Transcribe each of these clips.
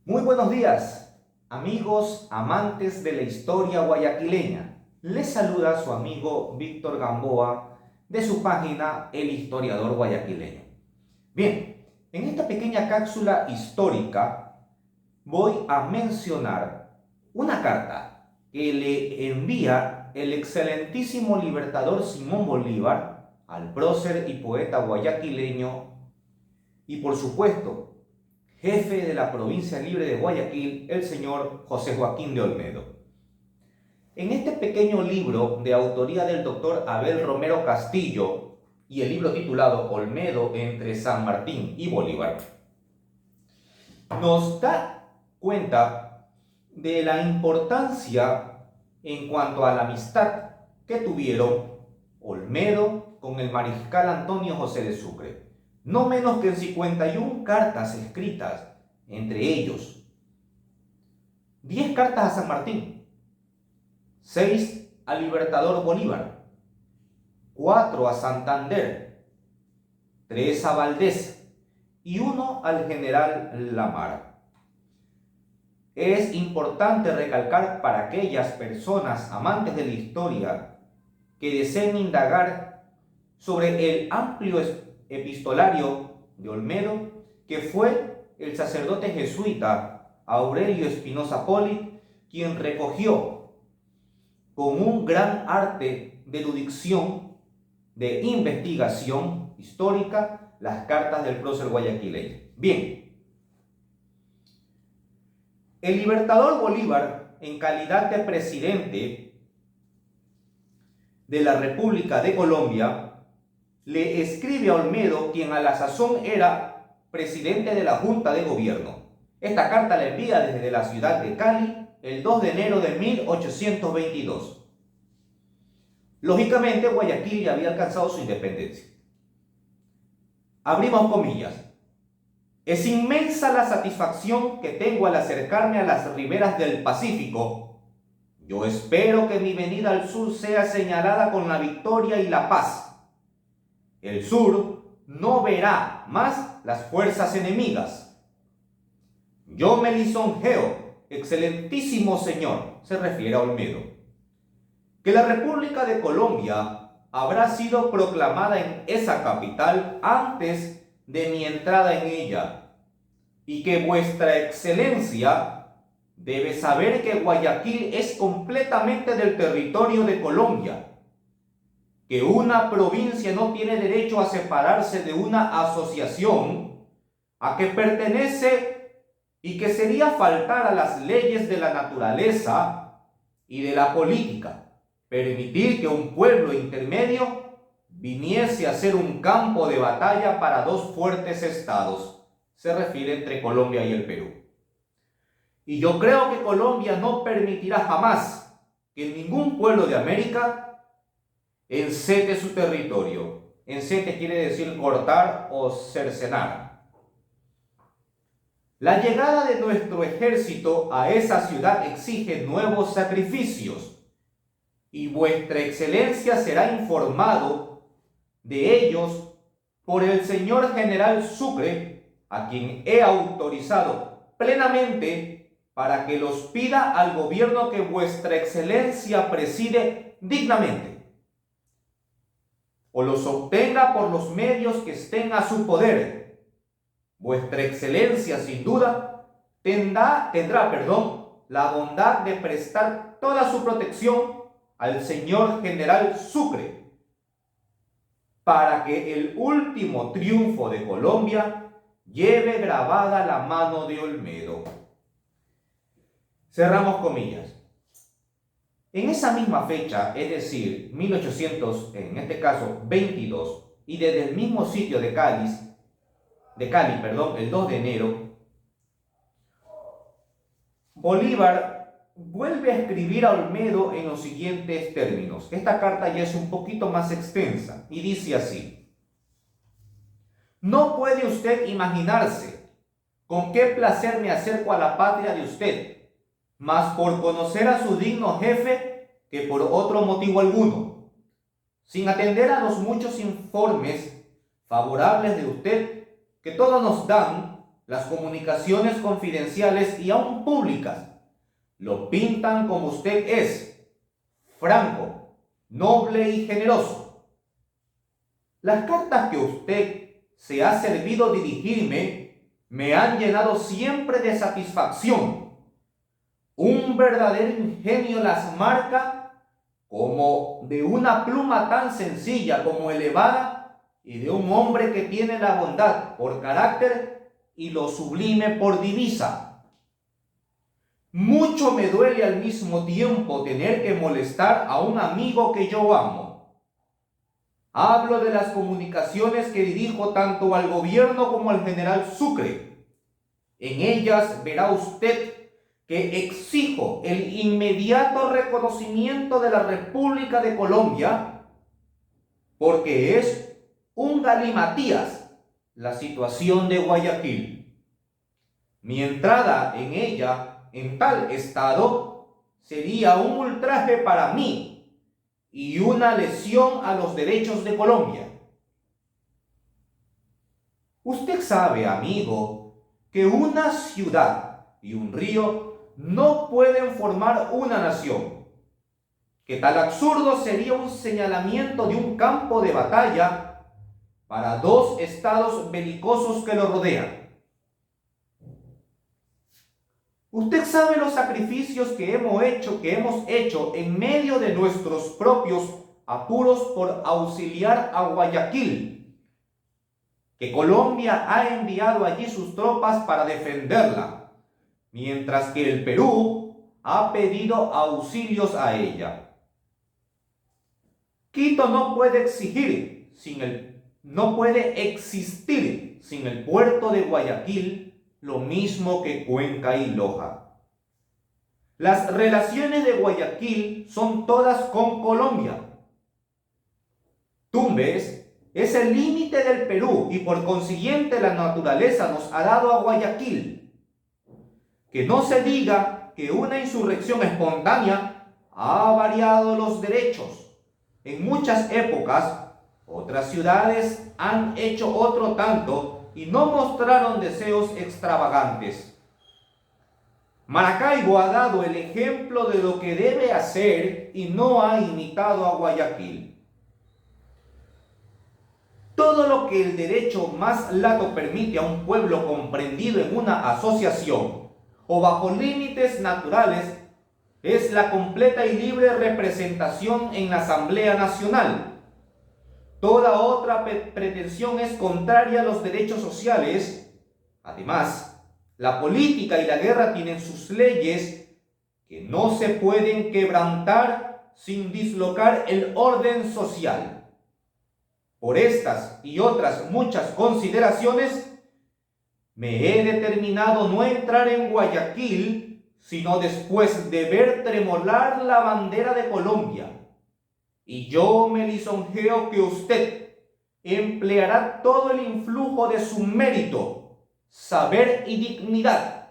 Muy buenos días, amigos amantes de la historia guayaquileña. Les saluda su amigo Víctor Gamboa de su página El Historiador Guayaquileño. Bien, en esta pequeña cápsula histórica voy a mencionar una carta que le envía el excelentísimo libertador Simón Bolívar al prócer y poeta guayaquileño y, por supuesto, jefe de la provincia libre de Guayaquil, el señor José Joaquín de Olmedo. En este pequeño libro de autoría del doctor Abel Romero Castillo y el libro titulado Olmedo entre San Martín y Bolívar, nos da cuenta de la importancia en cuanto a la amistad que tuvieron Olmedo con el mariscal Antonio José de Sucre. No menos que en 51 cartas escritas, entre ellos 10 cartas a San Martín, 6 al Libertador Bolívar, 4 a Santander, 3 a Valdés y 1 al general Lamar. Es importante recalcar para aquellas personas amantes de la historia que deseen indagar sobre el amplio epistolario de Olmedo, que fue el sacerdote jesuita Aurelio Espinosa Poli quien recogió con un gran arte de erudición, de investigación histórica, las cartas del prócer guayaquileño. Bien, el libertador Bolívar, en calidad de presidente de la República de Colombia, le escribe a Olmedo, quien a la sazón era presidente de la Junta de Gobierno. Esta carta la envía desde la ciudad de Cali el 2 de enero de 1822. Lógicamente, Guayaquil ya había alcanzado su independencia. Abrimos comillas. Es inmensa la satisfacción que tengo al acercarme a las riberas del Pacífico. Yo espero que mi venida al sur sea señalada con la victoria y la paz. El sur no verá más las fuerzas enemigas. Yo me lisonjeo, excelentísimo señor, se refiere a Olmedo, que la República de Colombia habrá sido proclamada en esa capital antes de mi entrada en ella, y que vuestra excelencia debe saber que Guayaquil es completamente del territorio de Colombia, que una provincia no tiene derecho a separarse de una asociación a que pertenece y que sería faltar a las leyes de la naturaleza y de la política, permitir que un pueblo intermedio viniese a ser un campo de batalla para dos fuertes estados. Se refiere entre Colombia y el Perú. Y yo creo que Colombia no permitirá jamás que ningún pueblo de América encete su territorio. Encete quiere decir cortar o cercenar. La llegada de nuestro ejército a esa ciudad exige nuevos sacrificios, y vuestra excelencia será informado de ellos por el señor general Sucre, a quien he autorizado plenamente para que los pida al gobierno que vuestra excelencia preside dignamente, o los obtenga por los medios que estén a su poder. Vuestra excelencia, sin duda, tendrá la bondad de prestar toda su protección al señor general Sucre, para que el último triunfo de Colombia lleve grabada la mano de Olmedo. Cerramos comillas. En esa misma fecha, es decir, 1800, en este caso 22, y desde el mismo sitio de Cali, el 2 de enero, Bolívar vuelve a escribir a Olmedo en los siguientes términos. Esta carta ya es un poquito más extensa y dice así: no puede usted imaginarse con qué placer me acerco a la patria de usted, más por conocer a su digno jefe que por otro motivo alguno, sin atender a los muchos informes favorables de usted que todos nos dan las comunicaciones confidenciales y aún públicas lo pintan como usted es, franco, noble y generoso. Las cartas que usted se ha servido dirigirme me han llenado siempre de satisfacción. Un verdadero ingenio las marca como de una pluma tan sencilla como elevada y de un hombre que tiene la bondad por carácter y lo sublime por divisa. Mucho me duele al mismo tiempo tener que molestar a un amigo que yo amo. Hablo de las comunicaciones que dirijo tanto al gobierno como al general Sucre. En ellas verá usted que exijo el inmediato reconocimiento de la República de Colombia porque es un galimatías la situación de Guayaquil. Mi entrada en ella, en tal estado, sería un ultraje para mí y una lesión a los derechos de Colombia. Usted sabe, amigo, que una ciudad y un río no pueden formar una nación, que tal absurdo sería un señalamiento de un campo de batalla para dos estados belicosos que lo rodean. Usted sabe los sacrificios que hemos hecho en medio de nuestros propios apuros por auxiliar a Guayaquil, que Colombia ha enviado allí sus tropas para defenderla, mientras que el Perú ha pedido auxilios a ella. Quito no puede existir sin el puerto de Guayaquil, lo mismo que Cuenca y Loja. Las relaciones de Guayaquil son todas con Colombia. Tumbes es el límite del Perú y por consiguiente la naturaleza nos ha dado a Guayaquil. Que no se diga que una insurrección espontánea ha variado los derechos. En muchas épocas, otras ciudades han hecho otro tanto y no mostraron deseos extravagantes. Maracaibo ha dado el ejemplo de lo que debe hacer y no ha imitado a Guayaquil. Todo lo que el derecho más lato permite a un pueblo comprendido en una asociación o bajo límites naturales es la completa y libre representación en la Asamblea Nacional. Toda otra pretensión es contraria a los derechos sociales. Además, la política y la guerra tienen sus leyes que no se pueden quebrantar sin dislocar el orden social. Por estas y otras muchas consideraciones, me he determinado no entrar en Guayaquil, sino después de ver tremolar la bandera de Colombia. Y yo me lisonjeo que usted empleará todo el influjo de su mérito, saber y dignidad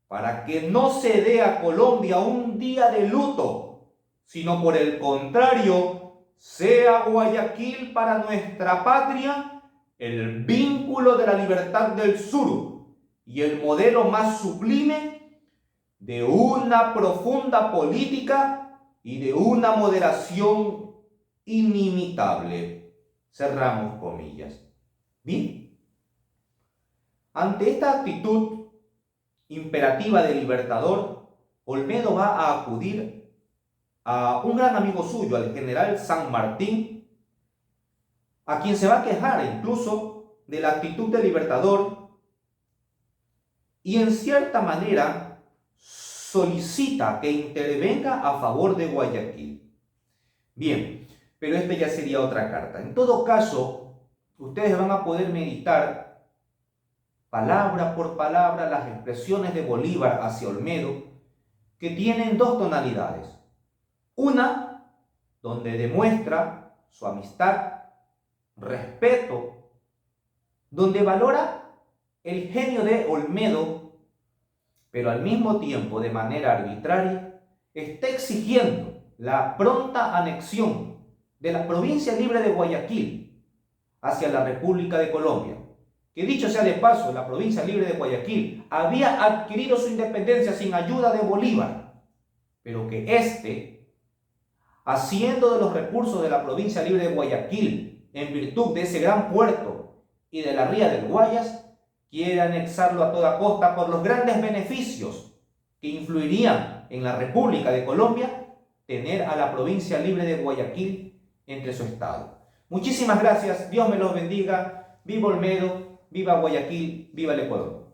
para que no se dé a Colombia un día de luto, sino por el contrario, sea Guayaquil para nuestra patria el vínculo de la libertad del sur y el modelo más sublime de una profunda política y de una moderación inimitable. Cerramos comillas. Bien. Ante esta actitud imperativa del Libertador, Olmedo va a acudir a un gran amigo suyo, al general San Martín, a quien se va a quejar incluso de la actitud del Libertador y en cierta manera solicita que intervenga a favor de Guayaquil. Bien, pero esta ya sería otra carta. En todo caso, ustedes van a poder meditar palabra por palabra las expresiones de Bolívar hacia Olmedo, que tienen dos tonalidades. Una, donde demuestra su amistad, respeto, donde valora el genio de Olmedo, pero al mismo tiempo, de manera arbitraria, está exigiendo la pronta anexión de la provincia libre de Guayaquil hacia la República de Colombia, que dicho sea de paso, la provincia libre de Guayaquil había adquirido su independencia sin ayuda de Bolívar, pero que éste, haciendo de los recursos de la provincia libre de Guayaquil, en virtud de ese gran puerto y de la ría del Guayas, quiere anexarlo a toda costa por los grandes beneficios que influirían en la República de Colombia tener a la provincia libre de Guayaquil entre su estado. Muchísimas gracias, Dios me los bendiga, viva Olmedo, viva Guayaquil, viva el Ecuador.